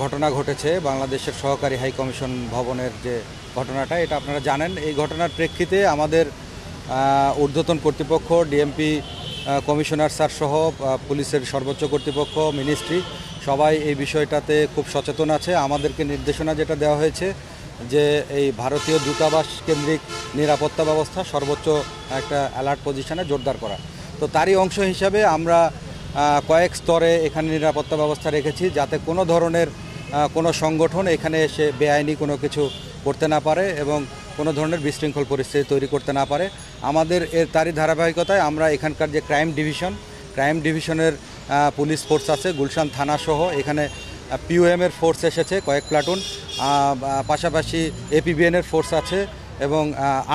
ঘটনা ঘটেছে বাংলাদেশের সহকারী হাই কমিশন ভবনের যে ঘটনাটা, এটা আপনারা জানেন। এই ঘটনার প্রেক্ষিতে আমাদের ঊর্ধ্বতন কর্তৃপক্ষ, ডিএমপি কমিশনার স্যার সহ পুলিশের সর্বোচ্চ কর্তৃপক্ষ, মিনিস্ট্রি সবাই এই বিষয়টাতে খুব সচেতন আছে। আমাদেরকে নির্দেশনা যেটা দেওয়া হয়েছে যে এই ভারতীয় দূতাবাস কেন্দ্রিক নিরাপত্তা ব্যবস্থা সর্বোচ্চ একটা অ্যালার্ট পজিশনে জোরদার করা। তো তারই অংশ হিসাবে আমরা কয়েক স্তরে এখানে নিরাপত্তা ব্যবস্থা রেখেছি, যাতে কোনো ধরনের কোনো সংগঠন এখানে এসে বেআইনি কোনো কিছু করতে না পারে এবং কোনো ধরনের বিশৃঙ্খল পরিস্থিতি তৈরি করতে না পারে। আমাদের তারই ধারাবাহিকতায় আমরা এখানকার যে ক্রাইম ডিভিশনের পুলিশ ফোর্স আছে, গুলশান থানা সহ এখানে পিওএমের ফোর্স এসেছে কয়েক প্লাটুন, পাশাপাশি এপিবিএনের ফোর্স আছে এবং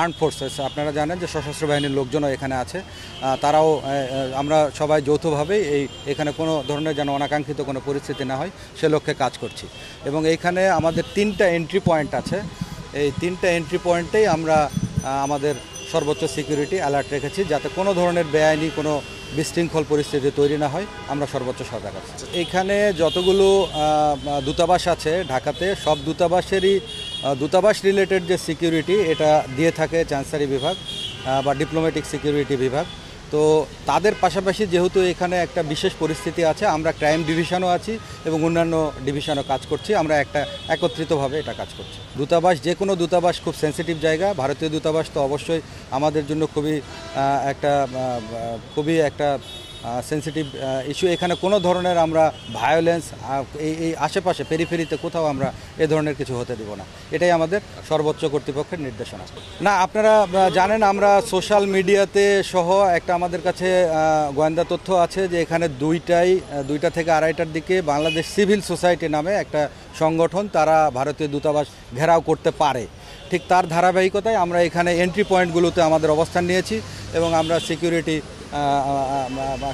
আর্মড ফোর্সেস, আপনারা জানেন যে সশস্ত্র বাহিনীর লোকজনও এখানে আছে। তারাও আমরা সবাই যৌথভাবে এখানে কোনো ধরনের যেন অনাকাঙ্ক্ষিত কোনো পরিস্থিতি না হয় সে লক্ষ্যে কাজ করছি। এবং এইখানে আমাদের 3টা এন্ট্রি পয়েন্ট আছে। এই 3টা এন্ট্রি পয়েন্টেই আমরা আমাদের সর্বোচ্চ সিকিউরিটি অ্যালার্ট রেখেছি, যাতে কোনো ধরনের বেআইনি কোনো বিশৃঙ্খল পরিস্থিতি তৈরি না হয়। আমরা সর্বোচ্চ সজাগ আছি। এইখানে যতগুলো দূতাবাস আছে ঢাকাতে, সব দূতাবাসেরই দূতাবাস রিলেটেড যে সিকিউরিটি এটা দিয়ে থাকে চ্যান্সেলারি বিভাগ বা ডিপ্লোম্যাটিক সিকিউরিটি বিভাগ। তো তাদের পাশাপাশি যেহেতু এখানে একটা বিশেষ পরিস্থিতি আছে, আমরা ক্রাইম ডিভিশনও আছি এবং অন্যান্য ডিভিশনও কাজ করছি। আমরা একটা একত্রিতভাবে এটা কাজ করছি। দূতাবাস, যে কোনো দূতাবাস খুব সেন্সিটিভ জায়গা। ভারতীয় দূতাবাস তো অবশ্যই আমাদের জন্য খুবই একটা সেন্সিটিভ ইস্যু। এখানে কোনো ধরনের আমরা ভায়োলেন্স এই আশেপাশে পেরিফেরিতে কোথাও আমরা এ ধরনের কিছু হতে দেব না। এটাই আমাদের সর্বোচ্চ কর্তৃপক্ষের নির্দেশনা। না, আপনারা জানেন আমরা সোশ্যাল মিডিয়াতে সহ একটা আমাদের কাছে গোয়েন্দা তথ্য আছে যে এখানে 2টা থেকে 2:30টার দিকে বাংলাদেশ সিভিল সোসাইটি নামে একটা সংগঠন, তারা ভারতীয় দূতাবাস ঘেরাও করতে পারে। ঠিক তার ধারাবাহিকতায় আমরা এখানে এন্ট্রি পয়েন্টগুলোতে আমাদের অবস্থান নিয়েছি এবং আমরা সিকিউরিটি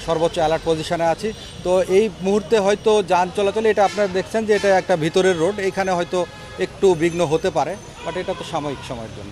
সর্বোচ্চ অ্যালার্ট পজিশনে আছি। তো এই মুহূর্তে হয়তো যান চলাচলে, এটা আপনারা দেখছেন যে এটা একটা ভিতরের রোড, এখানে হয়তো একটু বিঘ্ন হতে পারে, বাট এটা তো সাময়িক সময়ের জন্য।